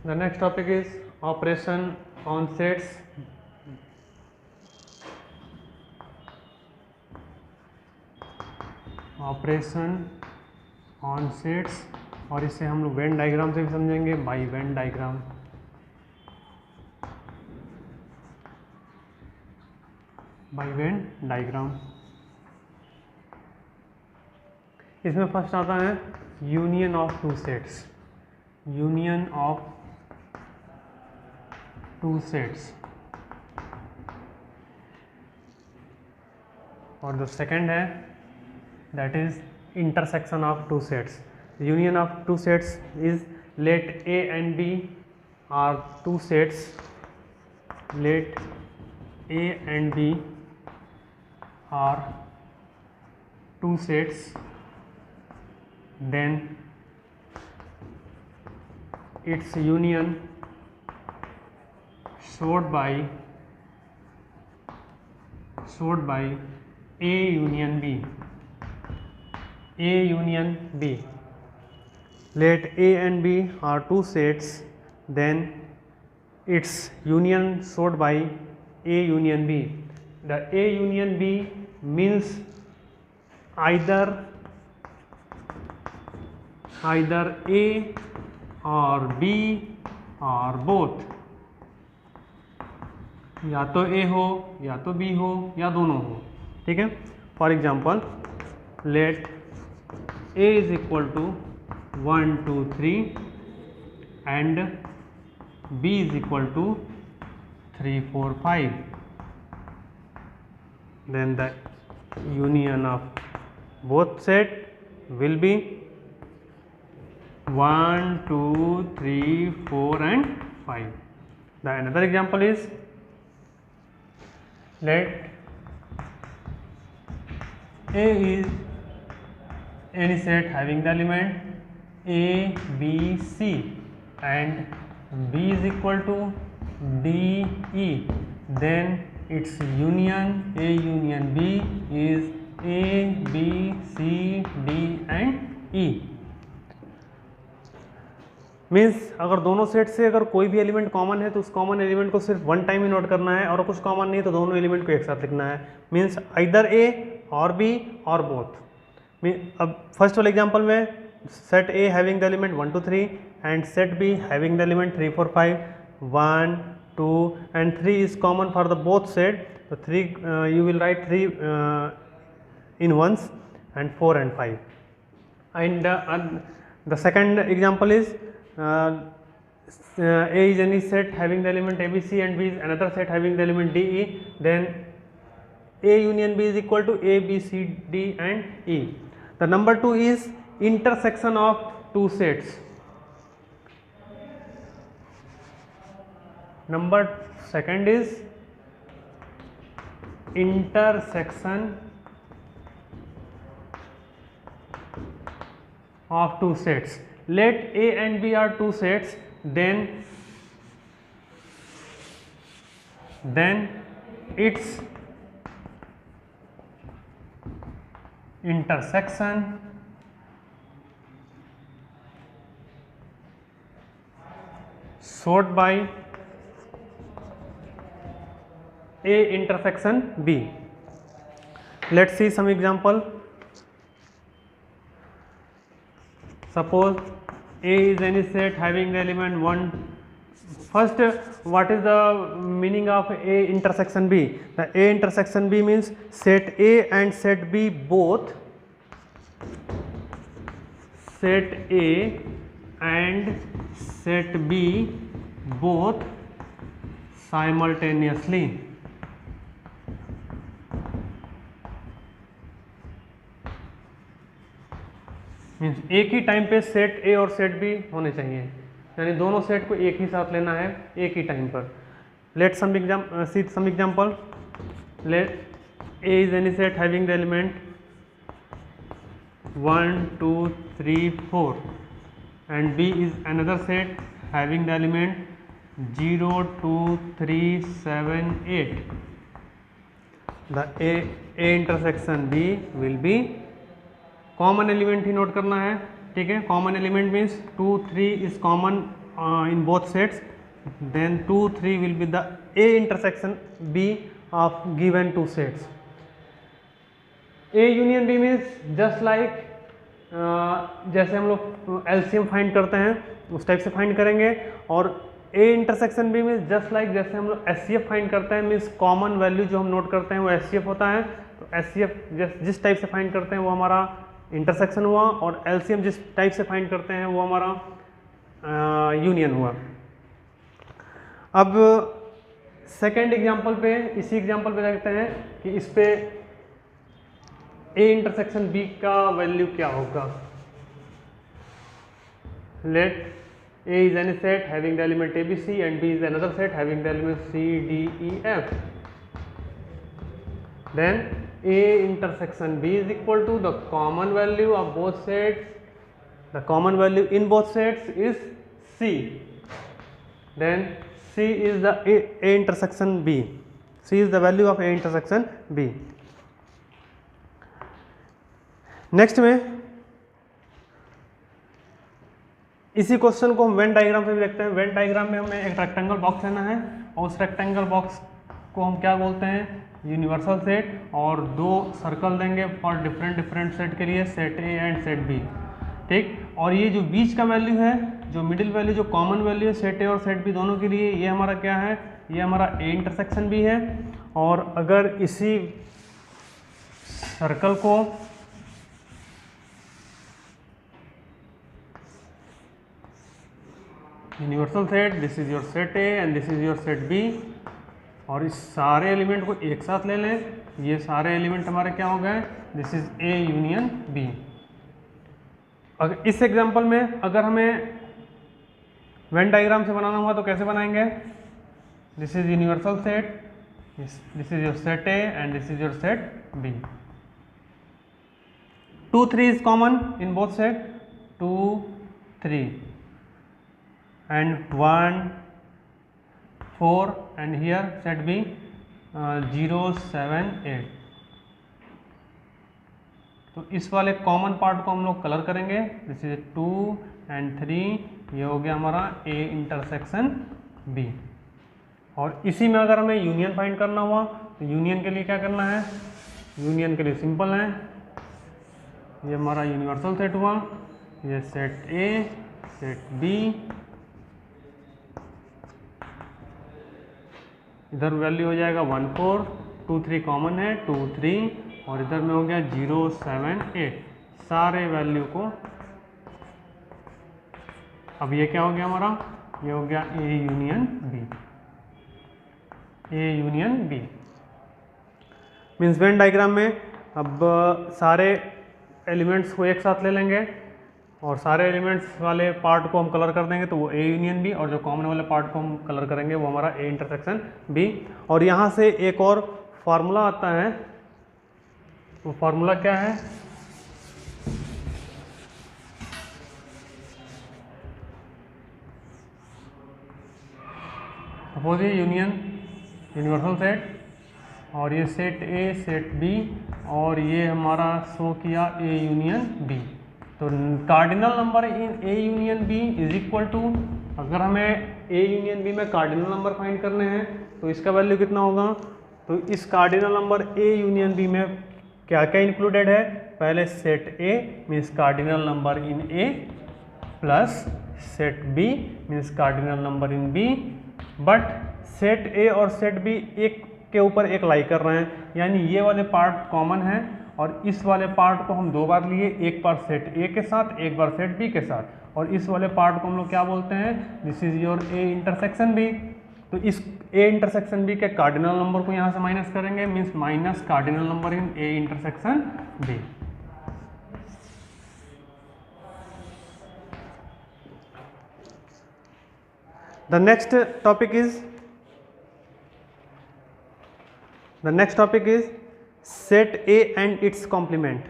The next topic is operation on sets. Operation on sets, और इसे हम लोग वेन डायग्राम से भी समझेंगे, by Venn diagram. By Venn diagram इसमें फर्स्ट आता है union of two sets. Union of two sets, और द सेकेंड है that is intersection of two sets. The union of two sets is let A and B are two sets. Let A and B are two sets, then its union showed by A union B. A union B. Let A and B are two sets, then its union showed by A union B. The A union B means either A or B or both. या तो A हो या तो B हो या दोनों हो, ठीक है। For example let A is equal to 1 2 3 and B is equal to 3 4 5. Then the union of both set will be 1 2 3 4 and 5. The another example is let A is any set having the element A, B, C and B is equal to D, E. Then its union A union B is A, B, C, D and E. Means अगर दोनों set से अगर कोई भी element common है तो उस common element को सिर्फ वन टाइम ही नोट करना है, और कुछ कॉमन नहीं है तो दोनों एलिमेंट को एक साथ लिखना है। मीन्स आइदर ए और बी और बोथ। अब फर्स्ट वाले एग्जांपल में set A having the element 1 2 3 and set be having the element 3 4 5, 1 2 and 3 is common for the both set. So 3 you will write 3 in ones and 4 and 5. And the second example is A is any set having the element ABC and B is another set having the element DE. Then A union B is equal to A, B, C, D and E. The number 2 is intersection of two sets. Number second is intersection of two sets. Let A and B are two sets, then its intersection showed by A intersection B. Let's see some example. Suppose A is any set having the element 1. First, what is the meaning of A intersection B? The A intersection B means set A and set B both, set A and set B both simultaneously. Means एक ही time पे set A और set B होने चाहिए, यानी दोनों set को एक ही साथ लेना है एक ही टाइम पर। Let some example. Let A is any set having the element 1 2 3 4 and B is another set having the element 0 2 3 7 8. The A intersection B will be common element he note करना है, ठीक है। Common element means 2 3 is common in both sets, then 2, 3 will be the A intersection B of given two sets. A union B means just like जैसे हम लोग LCM find करते हैं उस टाइप से फाइंड करेंगे, और A intersection B means just like जैसे हम लोग SCF फाइंड करते हैं, मीन्स कॉमन वैल्यू जो हम नोट करते हैं वो SCF होता है। तो SCF जिस टाइप से फाइंड करते हैं वो हमारा इंटरसेक्शन हुआ, और LCM जिस टाइप से फाइंड करते हैं वो हमारा यूनियन हुआ। अब सेकेंड एग्जाम्पल पे, इसी एग्जाम्पल पे देखते हैं कि इस पे A इंटरसेक्शन B का वैल्यू क्या होगा। Let A is any set having the element ABC and B is another set having the element C, D, E, F. Then A intersection B is equal to the common value of both sets. The common value in both sets is C. Then C is the A intersection B. C is the value of A intersection B. Next में इसी question को हम Venn diagram से भी देखते हैं। When diagram में हमें एक रेक्टेंगल बॉक्स लेना है, और उस रेक्टेंगल बॉक्स को हम क्या बोलते हैं, यूनिवर्सल सेट, और दो सर्कल देंगे फॉर डिफरेंट सेट के लिए, set A and set B. ठीक, और ये जो बीच का वैल्यू है, जो मिडिल वैल्यू, जो कॉमन वैल्यू है सेट ए और सेट बी दोनों के लिए, ये हमारा क्या है, ये हमारा ए इंटरसेक्शन बी है। और अगर इसी सर्कल को universal set, this is your set A and this is your set B, और इस सारे एलिमेंट को एक साथ ले लें, ये सारे एलिमेंट हमारे क्या हो गए, this is A union B. अगर इस एग्जांपल में अगर हमें वेन डायग्राम से बनाना हुआ तो कैसे बनाएंगे, this is universal set, this is your set A and this is your set B. 2, 3 is common in both set, 2, 3 and 1, 4 and here set B 0, 7, 8। तो इस वाले कॉमन पार्ट को हम लोग कलर करेंगे, दिस इज 2 and 3, ये हो गया हमारा A इंटरसेक्शन B। और इसी में अगर हमें यूनियन फाइंड करना हुआ तो यूनियन के लिए क्या करना है, यूनियन के लिए सिंपल है, ये हमारा यूनिवर्सल सेट हुआ, ये सेट ए, सेट बी, इधर वैल्यू हो जाएगा 1, 4, 2, 3 कॉमन है, 2, 3, और इधर में हो गया 0, 7, 8, सारे वैल्यू को। अब ये क्या हो गया हमारा, ये हो गया A union B, A union B. Means Venn diagram में अब सारे एलिमेंट्स को एक साथ ले लेंगे, और सारे एलिमेंट्स वाले पार्ट को हम कलर कर देंगे तो वो ए यूनियन बी, और जो कॉमन वाले पार्ट को हम कलर करेंगे वो हमारा ए इंटरसेक्शन बी। और यहाँ से एक और फार्मूला आता है, वो फार्मूला क्या है, सपोज ये यूनिवर्सल सेट, और ये सेट ए, सेट बी, और ये हमारा शो किया ए यूनियन बी। तो cardinal number in A union B is equal to, अगर हमें ए यूनियन बी में कार्डिनल नंबर फाइंड करने हैं तो इसका वैल्यू कितना होगा, तो इस cardinal number A union B में क्या क्या इंक्लूडेड है, पहले set A means cardinal number in A, plus set B means cardinal number in B, but set A और सेट बी एक के ऊपर एक लाई कर रहे हैं, यानी ये वाले पार्ट कॉमन है, और इस वाले पार्ट को हम दो बार लिए, एक बार सेट ए के साथ, एक बार सेट बी के साथ, और इस वाले पार्ट को हम लोग क्या बोलते हैं, this is your A intersection B. तो इस ए इंटरसेक्शन बी के कार्डिनल नंबर को यहाँ से माइनस करेंगे, means minus cardinal number in A intersection B. The next topic is set A and its complement.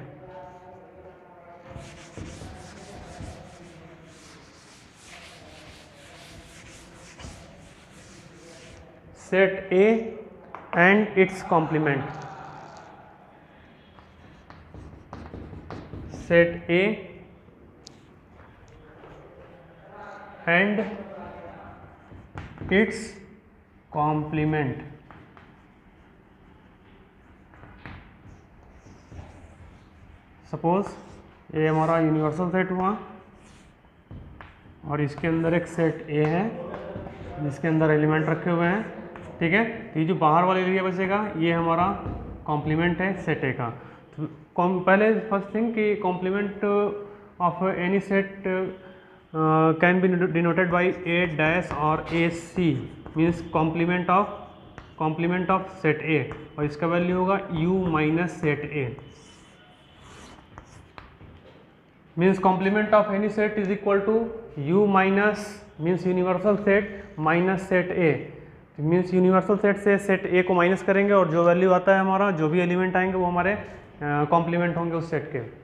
Set A and its complement. Set A and its complement. Suppose ये हमारा universal set हुआ और इसके अंदर एक set ए है जिसके अंदर एलिमेंट रखे हुए हैं, ठीक है। तो ये जो बाहर वाला एरिया बचेगा ये हमारा कॉम्प्लीमेंट है सेट ए का। तो पहले फर्स्ट थिंग कि complement of any set can be denoted by a dash और A c, means complement of set A, और इसका वैल्यू होगा u minus set A. Means complement of any set is equal to u minus means universal set minus set A. Means universal set से set A को minus करेंगे और जो value आता है हमारा, जो भी एलिमेंट आएंगे वो हमारे कॉम्प्लीमेंट होंगे उस सेट के।